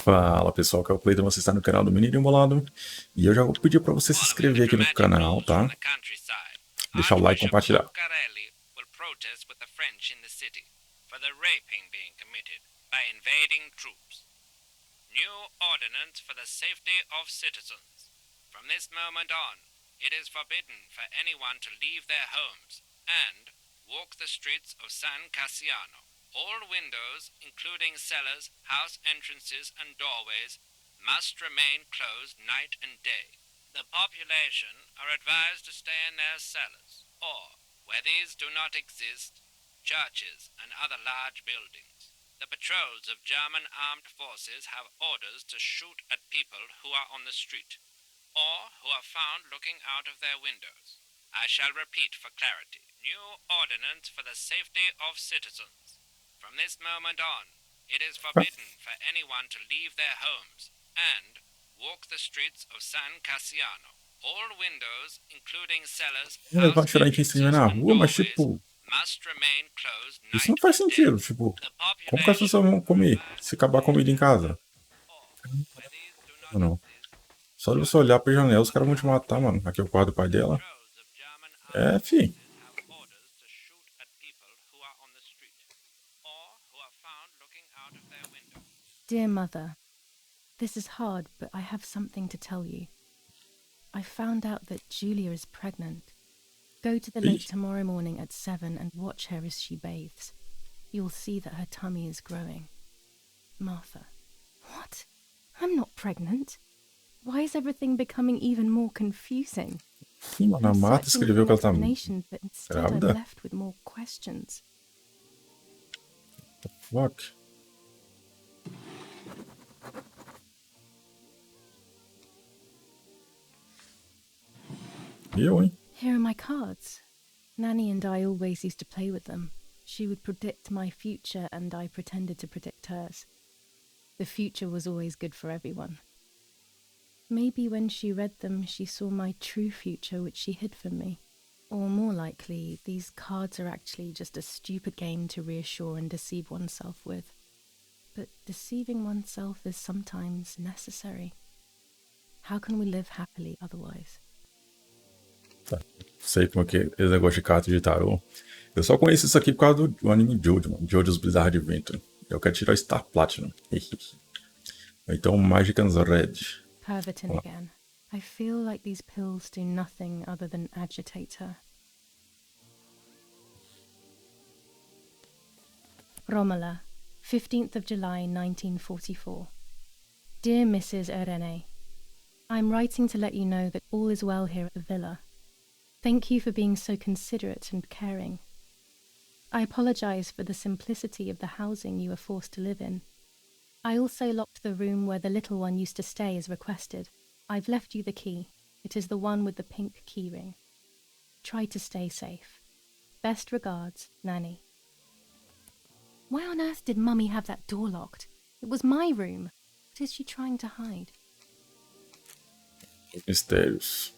Fala pessoal, que é o Cleiton, você está no canal do Menino Embolado. E eu já vou pedir para você se inscrever aqui no canal, tá? Deixar o like e compartilhar. Will protest with the French in the city for the raping being committed by invading troops. New ordinance for the safety of citizens. From this moment on, it is forbidden for anyone to leave their homes and walk the streets of San Cassiano. All windows, including cellars, house entrances, and doorways, must remain closed night and day. The population are advised to stay in their cellars, or, where these do not exist, churches and other large buildings. The patrols of German armed forces have orders to shoot at people who are on the street, or who are found looking out of their windows. I shall repeat for clarity. New ordinance for the safety of citizens. From this moment on, it is forbidden for anyone to leave their homes and walk the streets of San Cassiano. All windows, including cellars, Eles vão house tirar quem se entrances, na and rua, mas doorways tipo, must remain closed isso não night faz and day. sentido. Tipo, The como que as pessoas population vão comer se acabar a comida em casa? where these do Ou not não? exist, Só de você olhar pra janela, os caras vão te matar, mano. Aqui é o quarto do pai dela. patrols of German É, armed fi. forces have orders to shoot at people who are on the street, or who are found looking out of their windows. Dear Mother, this is hard, but I have something to tell you. I found out that Julia is pregnant. Go to the lake tomorrow morning at 7 and watch her as she bathes. You'll see that her tummy is growing. Martha. What? I'm not pregnant. Why is everything becoming even more confusing? Sim, mano, a I'm Marta searching escreveu que for ela tá explanations, but instead I'm grávida. left with more questions. Fuck. Eu, hein? Here are my cards. Nanny and I always used to play with them. She would predict my future and I pretended to predict hers. The future was always good for everyone. Maybe when she read them, she saw my true future, which she hid from me. Or more likely, these cards are actually just a stupid game to reassure and deceive oneself with. But deceiving oneself is sometimes necessary. How can we live happily otherwise? Tá. Sei como é que é esse negócio de carta de tarô. Eu só conheço isso aqui por causa do anime Jojo, mano. Jojo's Bizarre Adventure. Eu quero tirar o Star Platinum. Então, Magicans Red. Pervertin again. I feel like these pills do nothing other than agitate her. Romola, 15th of July 1944. Dear Mrs. Irene, I'm writing to let you know that all is well here at the villa. Thank you for being so considerate and caring. I apologize for the simplicity of the housing you were forced to live in. I also locked the room where the little one used to stay as requested. I've left you the key. It is the one with the pink keyring. Try to stay safe. Best regards, Nanny. Why on earth did Mummy have that door locked? It was my room. What is she trying to hide? Mistérios.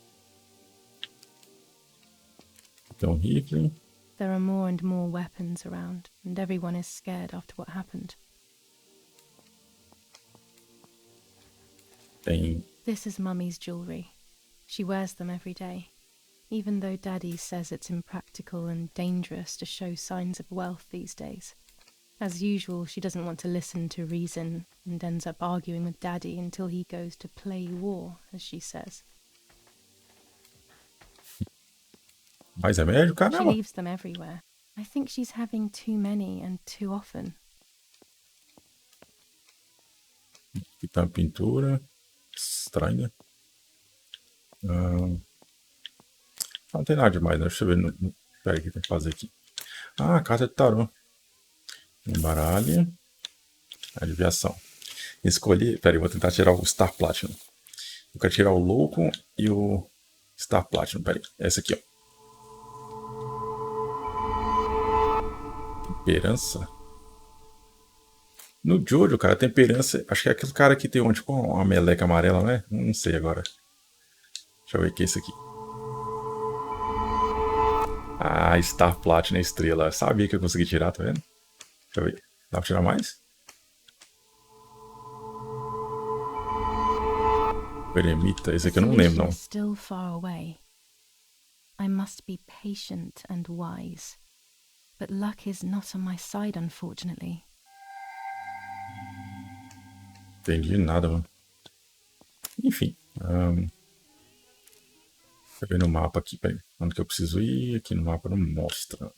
Então, rifle. There are more and more weapons around, and everyone is scared after what happened. Tem This is Mummy's jewellery. She wears them every day, even though Daddy says it's impractical and dangerous to show signs of wealth these days. As usual, she doesn't want to listen to reason and ends up arguing with Daddy until he goes to play war, as she says. mais remédio, She caramba. leaves them everywhere. I think she's having too many and too often. Aqui tá a pintura. Estranha. Não tem nada demais, né? Deixa eu ver. Pera aí, o que tem que fazer aqui? Ah, carta de tarô. Embaralhe. Adivinhação. Escolhi. Pera aí, vou tentar tirar o Star Platinum. Eu quero tirar o louco e o Star Platinum. Pera aí. Essa aqui, ó. Temperança. No Jojo, cara, temperança. Acho que é aquele cara que tem um, tipo, uma meleca amarela, né? Não sei agora. Deixa eu ver o que é isso aqui. Ah, Star Platinum estrela. Sabia que eu consegui tirar, tá vendo? Deixa eu ver. Dá pra tirar mais? O eremita, esse The aqui eu não lembro, solution não. is still far away. I must be patient and wise. But luck is not on my side, unfortunately. Entendi nada, mano. Enfim. Deixa eu ver no mapa aqui, peraí. Onde que eu preciso ir? Aqui no mapa não mostra.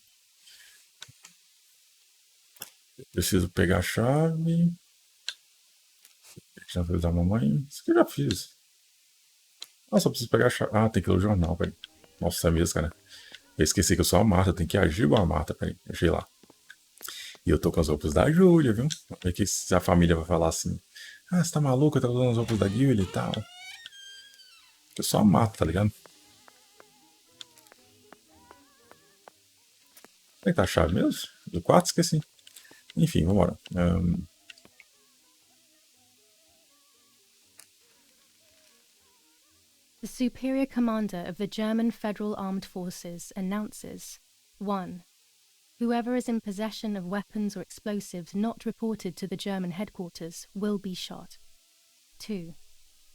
Preciso pegar a chave. Já fiz da mamãe. Isso aqui eu já fiz. Ah, só preciso pegar a chave. Ah, tem que ler o jornal, peraí. Nossa, é mesmo, cara. Eu esqueci que eu sou a Marta, tem que agir igual a Marta, peraí. Deixa eu ir lá. E eu tô com as roupas da Júlia, viu? Ver que se a família vai falar assim. Ah, você tá maluca? Tá usando as roupas da Júlia e tal. Eu sou a Marta, tá ligado? Onde é que tá a chave mesmo? Do quarto? Esqueci. Enfim, vambora. The Superior Commander of the German Federal Armed Forces announces 1. Whoever is in possession of weapons or explosives not reported to the German headquarters will be shot. 2.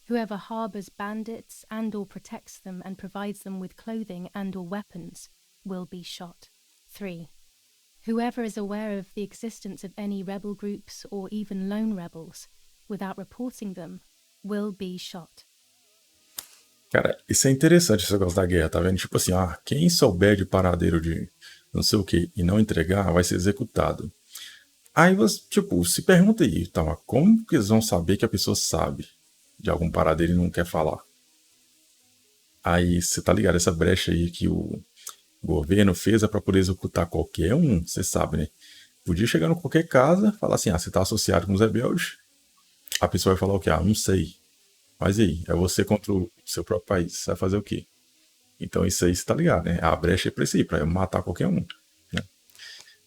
Whoever harbors bandits and or protects them and provides them with clothing and or weapons will be shot. 3. Whoever is aware of the existence of any rebel groups or even lone rebels without reporting them will be shot. Cara, isso é interessante esse negócio da guerra, tá vendo? Tipo assim, ah, quem souber de paradeiro de não sei o que e não entregar vai ser executado. Aí você, tipo, se pergunta aí, tá, mas como que eles vão saber que a pessoa sabe de algum paradeiro e não quer falar? Aí você tá ligado, essa brecha aí que o governo fez é pra poder executar qualquer um, você sabe, né? Podia chegar em qualquer casa, falar assim, ah, você tá associado com os rebeldes, a pessoa vai falar o quê? Ah, não sei. Mas e aí? É você contra o seu próprio país. Você vai fazer o quê? Então isso aí você tá ligado, né? A brecha é pra isso aí, pra matar qualquer um. Né?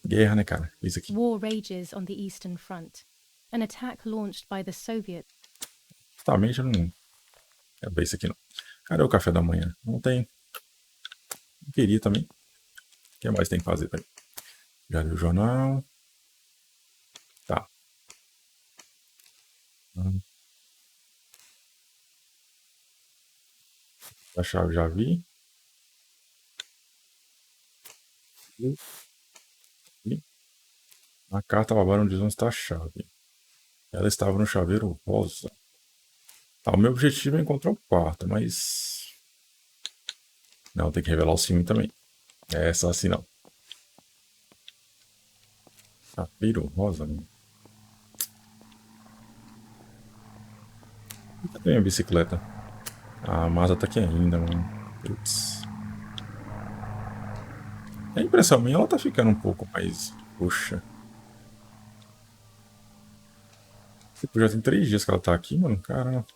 Guerra, né, cara? Isso aqui. War rages on the Eastern Front. An attack launched by the Soviets. Justamente não é bem isso aqui não. Cadê o café da manhã? Não tem. Não queria também. O que mais tem que fazer? Peraí. Já li o jornal. Tá. A chave já vi. E a carta babaram onde está a chave. Ela estava no chaveiro rosa. Tá, o meu objetivo é encontrar o quarto, mas. Não, tem que revelar o ciúme também. É só assim não. Chaveiro rosa, mano. Cadê minha bicicleta? A Mazda tá aqui ainda, mano. Putz. A impressão minha, ela tá ficando um pouco mais. Puxa. Tipo, já tem 3 dias que ela tá aqui, mano. Caramba.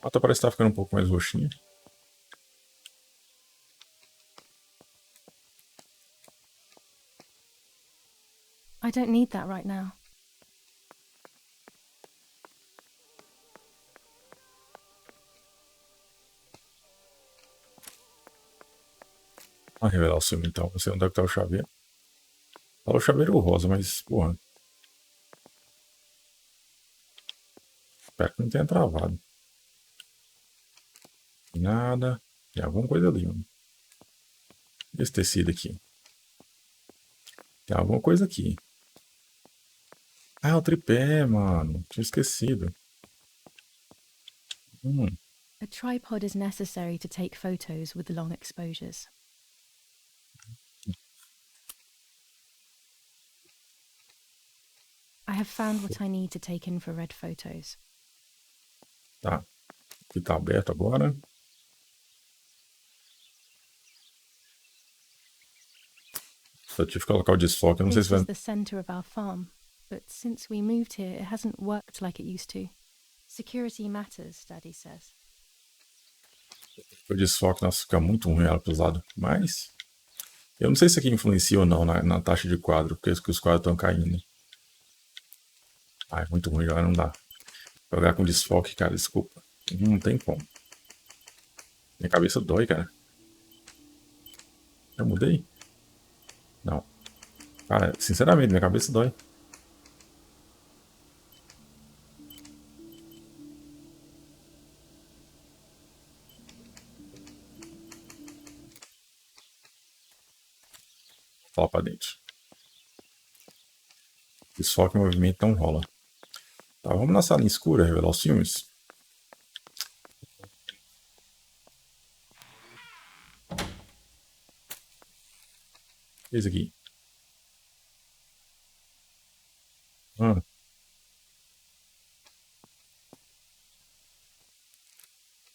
Ela tá, parece que tá ficando um pouco mais roxinha. I don't need that right now. Vamos revelar o ciúme então. Não sei onde é que tá o chaveiro. Fala o chaveiro rosa, mas, porra. Espero que não tenha travado. Nada. Tem alguma coisa ali, mano. Esse tecido aqui. Tem alguma coisa aqui. Ah, é o tripé, mano. Tinha esquecido. A tripod is necessary to take photos with long exposures. I have found what I need to take infrared photos. Tá. Aqui tá aberto agora. Só tive que colocar o desfoque. Eu não sei This se vai. is the center of our farm, but since we moved here, it hasn't worked like it used to. Security matters, Daddy says. O desfoque, nossa, fica muito ruim ela pros lados. Mas. Eu não sei se aqui influencia ou não na taxa de quadro, porque os quadros estão caindo. Ah, é muito ruim, já não dá. Jogar com desfoque, cara, desculpa. Não tem como. Minha cabeça dói, cara. Já mudei? Não. Cara, sinceramente, minha cabeça dói. Lá pra dentro. Desfoque em movimento não rola. Tá, vamos na sala escura revelar os filmes. Esse aqui. Ah,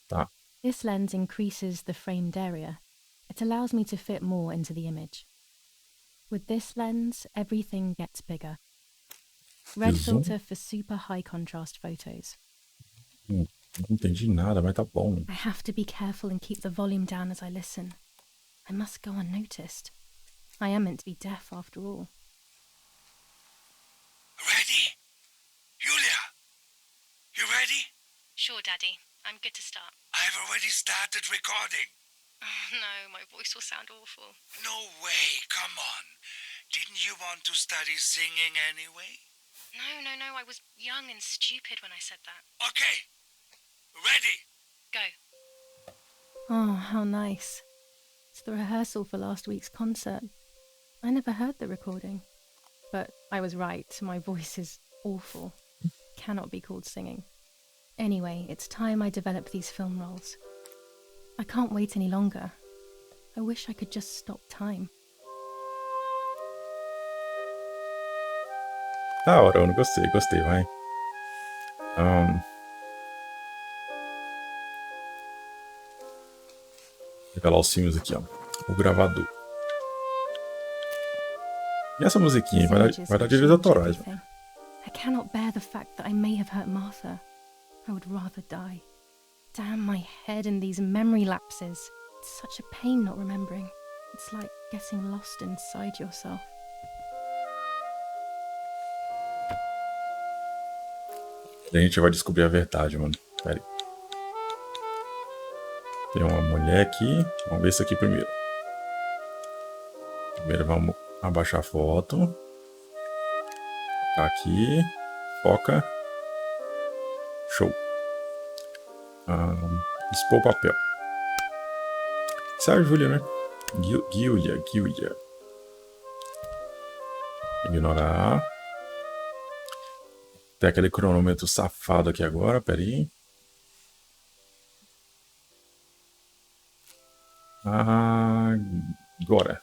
tá. This lens increases the framed area. It allows me to fit more into the image. With this lens, everything gets bigger. Red Zoom? filter for super high contrast photos. Não entendi nada, mas tá bom. I have to be careful and keep the volume down as I listen. I must go unnoticed. I am meant to be deaf after all. Ready? Julia, you ready? Sure, Daddy. I'm good to start. I've already started recording. Oh, no, my voice will sound awful. No way, come on. Didn't you want to study singing anyway? No, I was young and stupid when I said that. Okay, ready? Go. Oh, how nice. It's the rehearsal for last week's concert. I never heard the recording. But I was right, my voice is awful. Cannot be called singing. Anyway, it's time I develop these film roles. I can't wait any longer. I wish I could just stop time. Da hora, eu não gostei, vai. Revelar os filmes aqui, ó. O gravador. E essa musiquinha aí vai dar direitos autorais, mano. I cannot bear the fact that I may have hurt Martha. I would rather die. Damn my head and these memory lapses. It's such a pain not remembering. It's like getting lost inside yourself. A gente vai descobrir a verdade, mano. Pera aí. Tem uma mulher aqui. Vamos ver isso aqui primeiro. Primeiro vamos abaixar a foto. Tá aqui. Foca. Show. Expor o papel. Isso é a Júlia, né? Giulia. Ignorar. Tem aquele cronômetro safado aqui agora, peraí. Agora.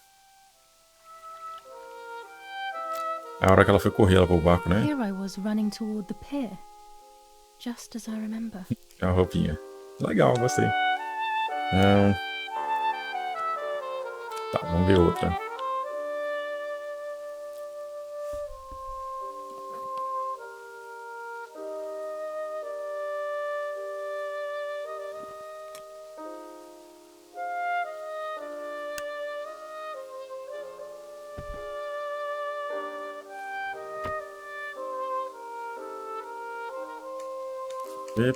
É a hora que ela foi correr lá pro barco, né? Here I was running toward the pier. Just as I remember. É uma roupinha. Legal, gostei. Tá, vamos ver outra.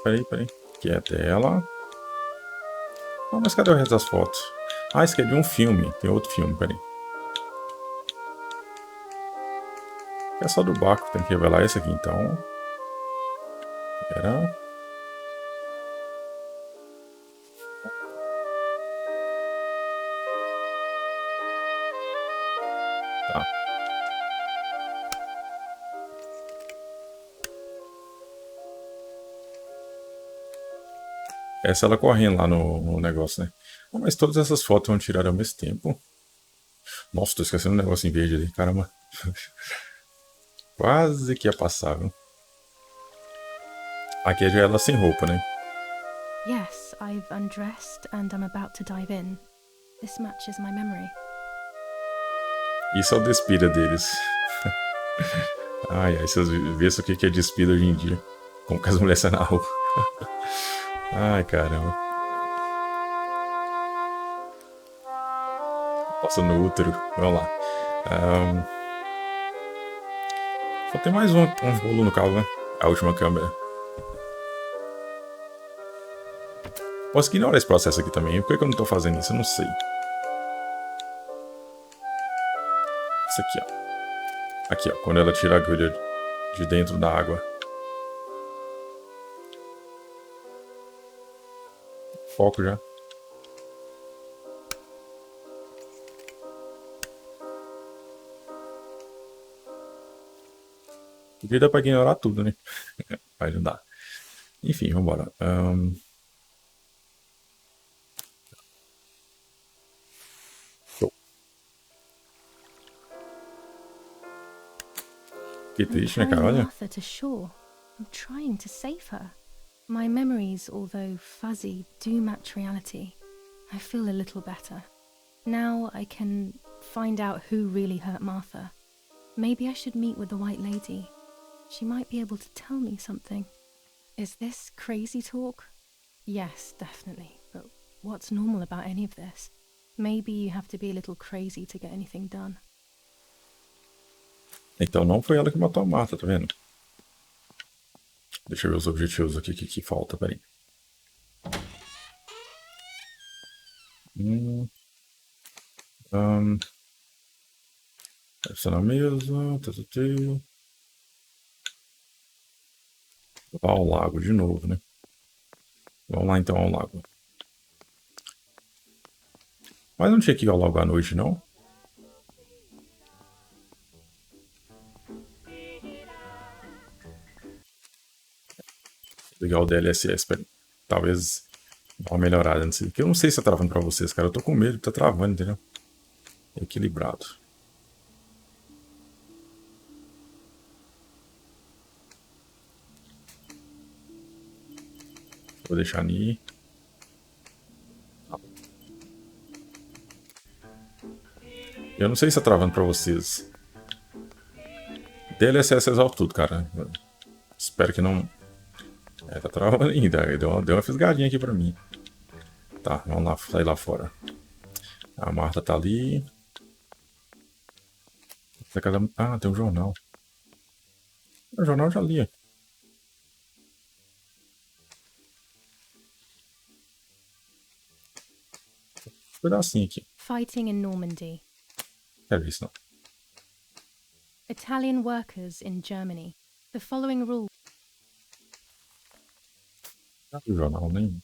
Peraí. Aqui é a tela. Ah, mas cadê o resto das fotos? Ah, isso aqui é de um filme. Tem outro filme, peraí. É só do barco, tem que revelar esse aqui então. Pera. Tá. Essa ela correndo lá no negócio, né? Ah, mas todas essas fotos vão tirar ao mesmo tempo. Nossa, tô esquecendo um negócio em verde ali, caramba. Quase que ia passar, viu? Aqui é já ela sem roupa, né? Yes, I've undressed and I'm about to dive in. This matches my memory. Isso é o despida deles. Ai, vocês vê isso aqui que é despida hoje em dia. Como que as mulheres saem na rua. Ai, caramba. Passa no útero. Vamos lá. Só tem mais um rolo no carro, né? A última câmera. Posso ignorar esse processo aqui também. Por que eu não tô fazendo isso? Eu não sei. Isso aqui, ó. Aqui, ó. Quando ela tira a agulha de dentro da água. Foco já. Podia dar pra ignorar tudo, né? Mas não dá. Enfim, vambora. Show. Que I'm triste, né, cara? carrying Olha. Martha to shore. I'm trying to save her. My memories, although fuzzy, do match reality. I feel a little better. Now I can find out who really hurt Martha. Maybe I should meet with the White Lady. She might be able to tell me something. Is this crazy talk? Yes, definitely. But what's normal about any of this? Maybe you have to be a little crazy to get anything done. Então não foi ela que matou a Marta, tá vendo? Deixa eu ver os objetivos aqui que falta, peraí. Deve ser na mesa. Vá ao lago de novo, né? Vamos lá então ao lago. Mas não tinha que ir ao lago à noite, não? Ligar o DLSS pra talvez dar uma melhorada nisso. Porque eu não sei se tá travando pra vocês, cara. Eu tô com medo de tá travando, entendeu? Equilibrado. Vou deixar ali. Eu não sei se tá travando pra vocês. DLSS resolve tudo, cara. Espero que não. É, tá travando ainda. Deu uma fisgadinha aqui pra mim. Tá, vamos lá, sair lá fora. A Marta tá ali. Ah, tem um jornal. O jornal eu já li. Um pedacinho aqui. Fighting in Normandy. Quero ver isso não. Italian workers in Germany. The following rule. Não tem jornal nem.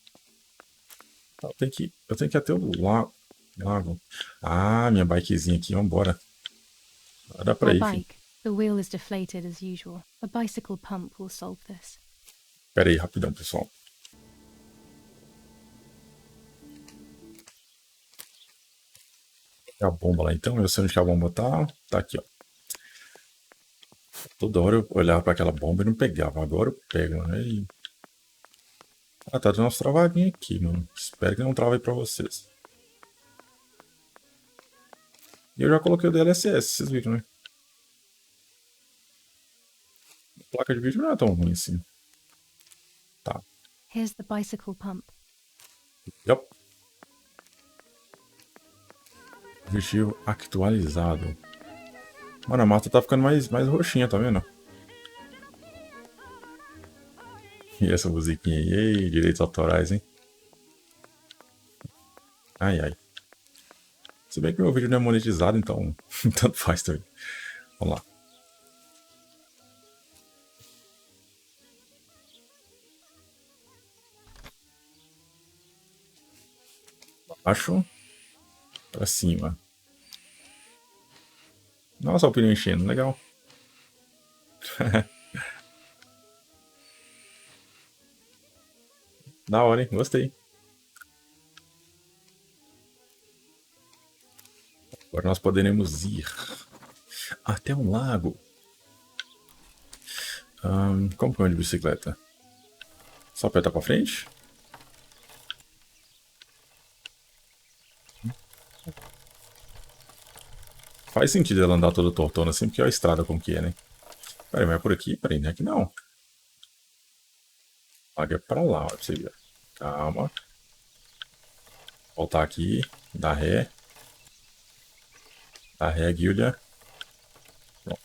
Eu tenho que ir até o lago. Ah, minha bikezinha aqui, vambora. Dá pra Our ir, filho. bike. The wheel is deflated as usual. A bicycle pump will solve this. Pera aí, rapidão, pessoal. É a bomba lá então. Eu sei onde que a bomba tá. Tá aqui, ó. Toda hora eu olhava pra aquela bomba e não pegava. Agora eu pego, mano. E... Ah, tá dando umas travadinhas aqui, mano. Espero que não trave pra vocês. E eu já coloquei o DLSS, vocês viram, né? A placa de vídeo não é tão ruim assim. Tá. Here's the bicycle pump. Yup. Objetivo atualizado. Mano, a mata tá ficando mais roxinha, tá vendo? E essa musiquinha aí, ei, direitos autorais, hein? Ai, ai. Se bem que meu vídeo não é monetizado, então tanto faz também. Vamos lá. Baixo. Pra cima. Nossa, o pneu enchendo, legal. Da hora, hein? Gostei. Agora nós poderemos ir até um lago. Como que eu ando de bicicleta? Só apertar pra frente? Faz sentido ela andar toda tortona assim, porque é a estrada como que é, né? Peraí, mas é por aqui? Peraí, não é aqui não. Paga pra lá, ó, pra você ver. Calma. Voltar aqui. Dá ré. Dá ré, guilda. Pronto.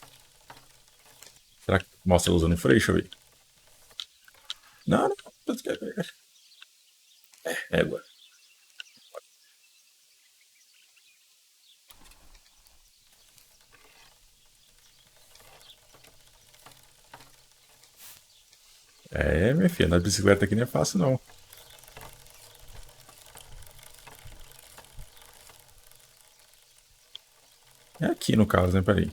Será que mostra ela usando freio? Deixa eu ver. Não, não. Égua. É, minha filha, na bicicleta aqui não é fácil não. É aqui no caso, né? Peraí.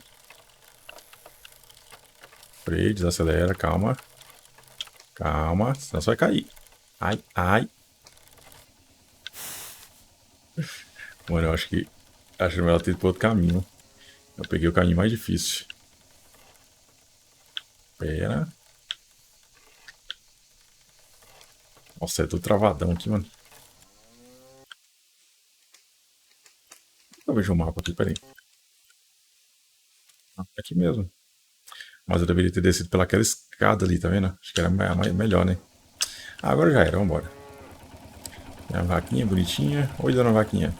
Freio, desacelera, calma. Calma, senão você vai cair. Ai, ai. Mano, eu acho que... Acho melhor ter ido pro outro caminho. Eu peguei o caminho mais difícil. Pera. Nossa, é tudo travadão aqui, mano. Eu vejo o mapa aqui, peraí. Ah, aqui mesmo. Mas eu deveria ter descido pelaquela escada ali, tá vendo? Acho que era melhor, né? Ah, agora já era, vambora. É uma vaquinha bonitinha. Oi, dona vaquinha.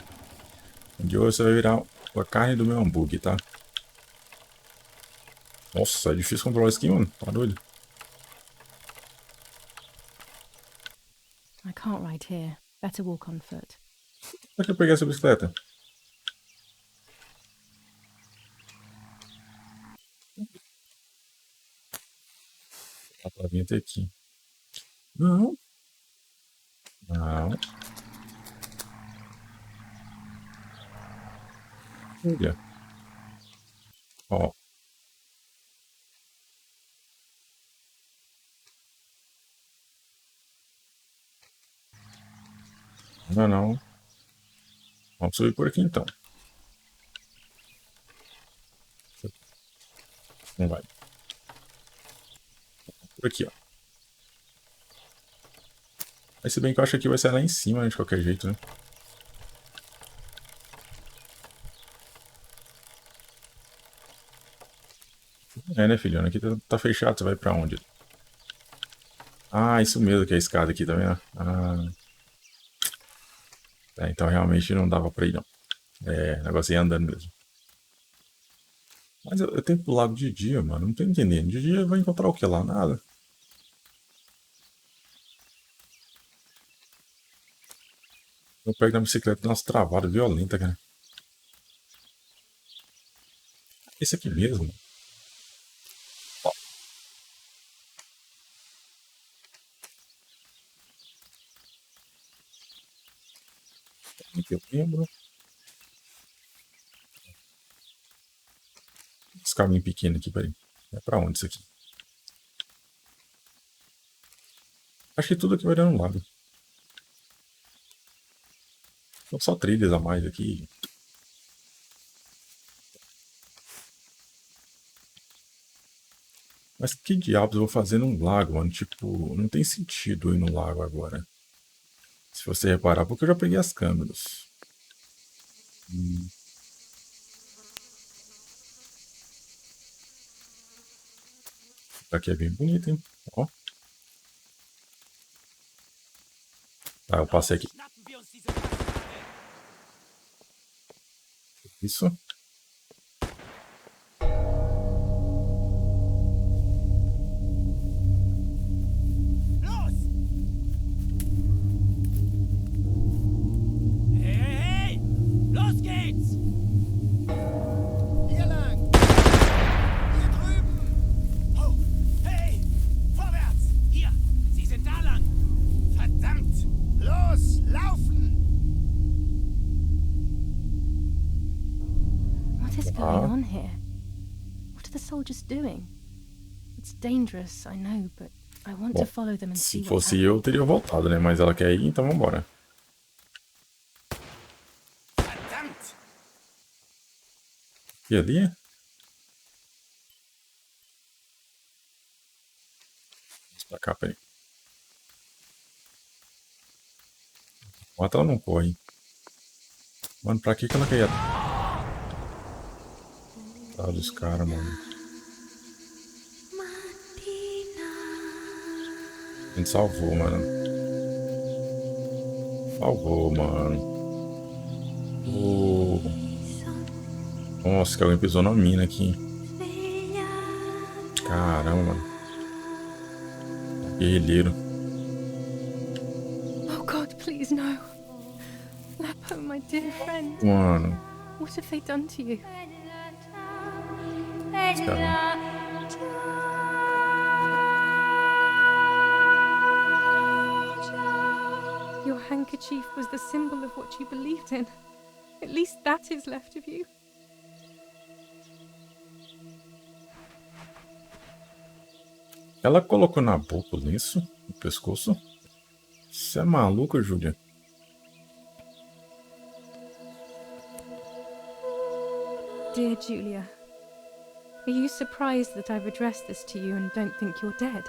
De hoje você vai virar a carne do meu hambúrguer, tá? Nossa, é difícil controlar isso aqui, mano. Tá doido? I can't ride here. Better walk on foot. Como é que eu peguei essa bicicleta? Dá pra vir até aqui. Não. Não. Olha. Ó. Não, não. Vamos subir por aqui então. Não vai. Por aqui, ó. Mas se bem que eu acho que vai ser lá em cima, né, de qualquer jeito, né? É, né, filhona? Aqui tá fechado, você vai pra onde? Ah, isso mesmo que é a escada aqui, tá vendo? Ah, é, então realmente não dava pra ir, não. É, o negócio ia andando mesmo. Mas eu tenho que ir pro lago de dia, mano. Não tô entendendo. De dia vai encontrar o que lá? Nada. Eu pego na bicicleta e dá umas travadas violentas, cara. Esse aqui mesmo. Ó, aqui eu lembro. Esse caminho pequeno aqui, peraí. É pra onde isso aqui? Acho que tudo aqui vai dar no lago. São só trilhas a mais aqui. Mas que diabos eu vou fazer num lago, mano? Tipo, não tem sentido ir no lago agora. Se você reparar, porque eu já peguei as câmeras. Aqui é bem bonito, hein? Ó. Tá, eu passei aqui. Schnappen wir uns diese Bastarde! Isso. Los! Hey, hey, hey! Los geht's! Hier lang! Hier drüben! Oh, hey! Vorwärts! Hier! Sie sind da lang! Verdammt! Los! Laufen! What is going on here? What are the soldiers doing? It's dangerous, I know, but I want to Bom, follow them and see se what's fosse happening. eu, teria voltado, né? Mas ela quer ir, então vambora. Verdammt! E ali? Vamos pra cá, peraí. Mata ela não corre. Mano, pra que ela quer ir atrás dos caras, mano? A gente salvou, mano. Salvou, mano. Oh. Nossa, que alguém pisou na mina aqui. Caramba, mano. Guerrilheiro. Oh God, please no. Lapo, my dear friend. Mano. What have they done to you? Esse cara. Your handkerchief was the symbol of what you believed in. At least that is left of you. Ela colocou na boca o lenço, no pescoço. Você é maluca, Julia? Dear Julia, are you surprised that I've addressed this to you and don't think you're dead?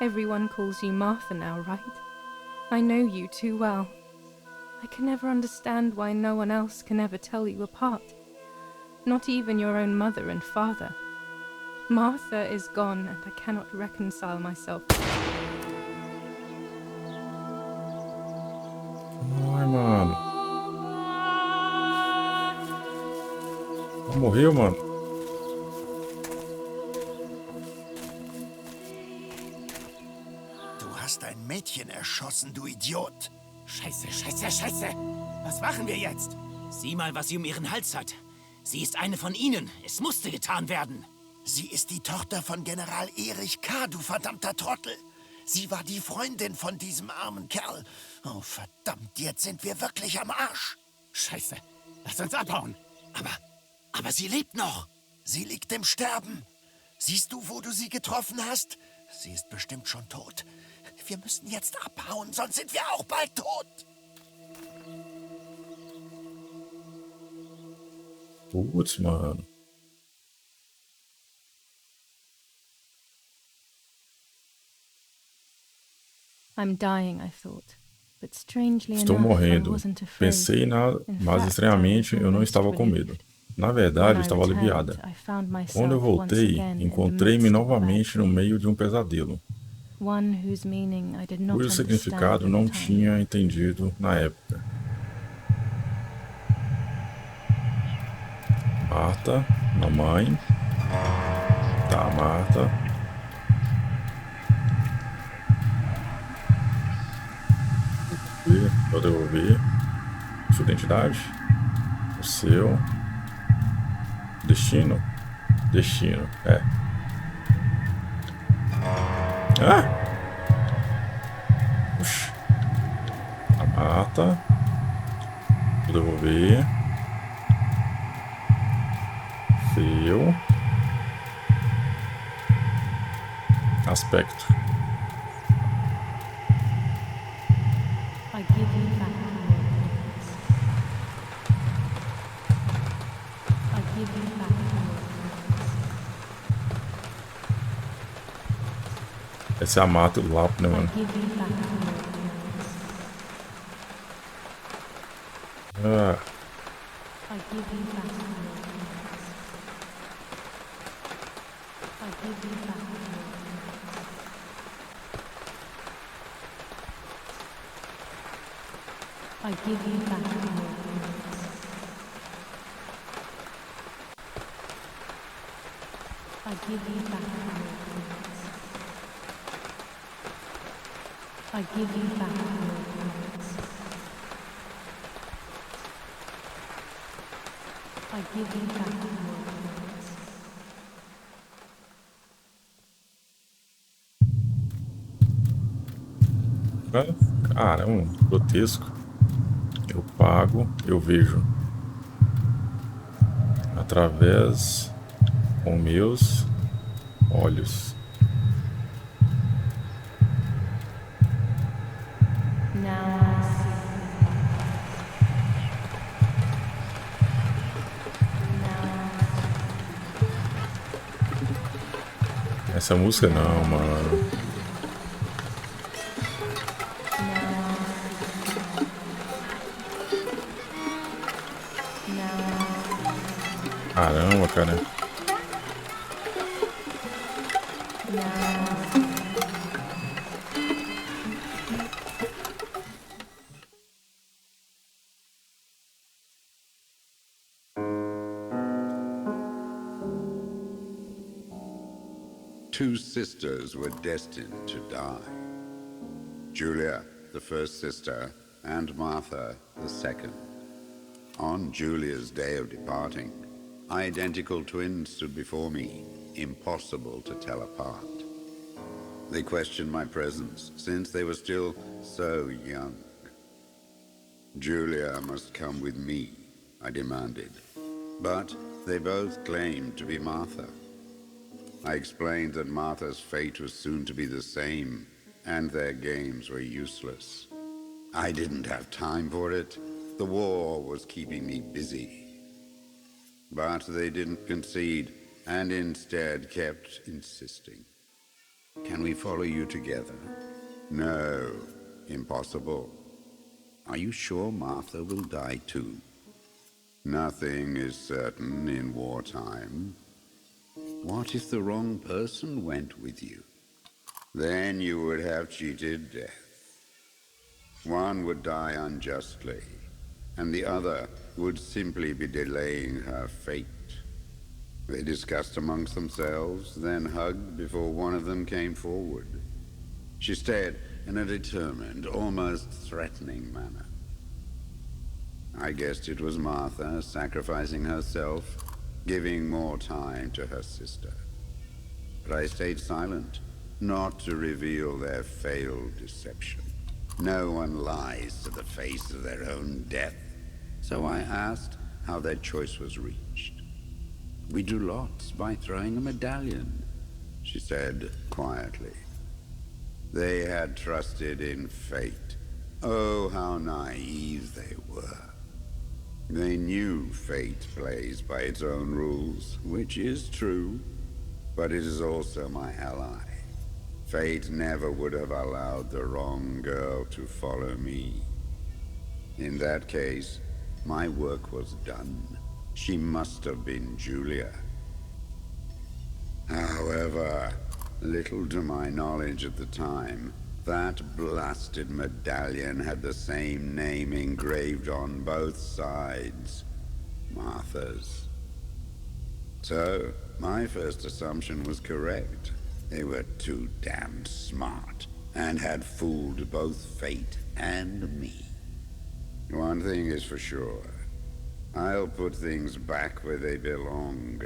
Everyone calls you Martha now, right? I know you too well. I can never understand why no one else can ever tell you apart. Not even your own mother and father. Martha is gone and I cannot reconcile myself. Ai, mano. Ela morreu, mano. Du hast ein Mädchen erschossen, du Idiot. Scheiße, scheiße, scheiße. Was machen wir jetzt? Sieh mal, was sie um ihren Hals hat. Sie ist eine von ihnen. Es musste getan werden. Sie ist die Tochter von General Erich K., du verdammter Trottel. Sie war die Freundin von diesem armen Kerl. Oh, verdammt, jetzt sind wir wirklich am Arsch. Scheiße. Lass uns abhauen. Aber sie lebt noch. Sie liegt im Sterben. Siehst du, wo du sie getroffen hast? Sie ist bestimmt schon tot. Wir müssen jetzt abhauen, sonst sind wir auch bald tot. Putz, mano. I'm dying, I thought. But strangely Estou enough, I morrendo. wasn't afraid. Pensei, mas fact, estranhamente I was eu não almost estava com relieved. medo. Na verdade, eu When I estava returned, aliviada. I found myself Quando eu once voltei, again in the encontrei-me midst of a bad novamente no dream, meio de um pesadelo, one whose meaning I did not cujo understand significado at não the time. tinha entendido na época. Marta, mamãe. Tá, Marta. Eu devolver sua identidade, o seu destino, é. Oxi. A Marta, vou devolver seu aspecto. I give you back your words. I give you back your words. Essa é a Marta do Lapo, né, I mano? give you back your words. Ah, I give you back your words. I give you back your words. I give you back your words. I give you back your words. I give you back your words. I give you back your words. cara, é um grotesco. Eu pago, eu vejo. Através com meus olhos. Now I see. Essa música não, mano. Caramba, cara. Two sisters were destined to die. Julia, the first sister, and Martha, the second. On Julia's day of departing, identical twins stood before me, impossible to tell apart. They questioned my presence, since they were still so young. Julia must come with me, I demanded. But they both claimed to be Martha. I explained that Martha's fate was soon to be the same, and their games were useless. I didn't have time for it. The war was keeping me busy. But they didn't concede, and instead kept insisting. Can we follow you together? No, impossible. Are you sure Martha will die too? Nothing is certain in wartime. What if the wrong person went with you? Then you would have cheated death. One would die unjustly, and the other would simply be delaying her fate. They discussed amongst themselves, then hugged before one of them came forward. She stared in a determined, almost threatening manner. I guessed it was Martha sacrificing herself, giving more time to her sister. But I stayed silent, not to reveal their failed deception. No one lies to the face of their own death. So I asked how their choice was reached. We drew lots by throwing a medallion, she said quietly. They had trusted in fate. Oh, how naive they were. They knew fate plays by its own rules, which is true, but it is also my ally. Fate never would have allowed the wrong girl to follow me. In that case, my work was done. She must have been Julia. However, little to my knowledge at the time, that blasted medallion had the same name engraved on both sides. Martha's. So, my first assumption was correct. They were too damned smart, and had fooled both fate and me. One thing is for sure. I'll put things back where they belong.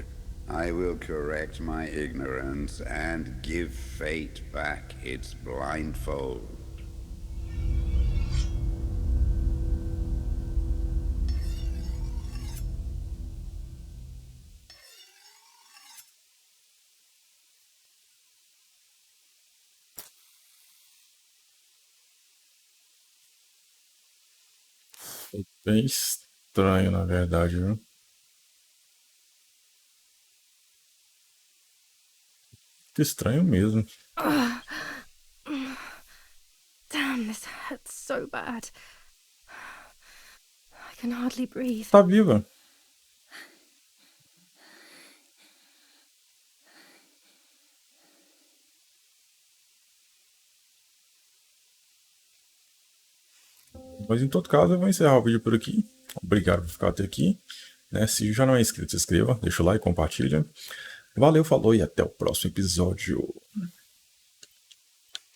I will correct my ignorance and give fate back its blindfold. Bem estranho, na verdade, viu? Que estranho mesmo. Damn, this hurts so bad. I can hardly breathe. Tá viva. Mas em todo caso, eu vou encerrar o vídeo por aqui. Obrigado por ficar até aqui. Né? Se já não é inscrito, se inscreva, deixa o like, compartilha. Valeu, falou e até o próximo episódio.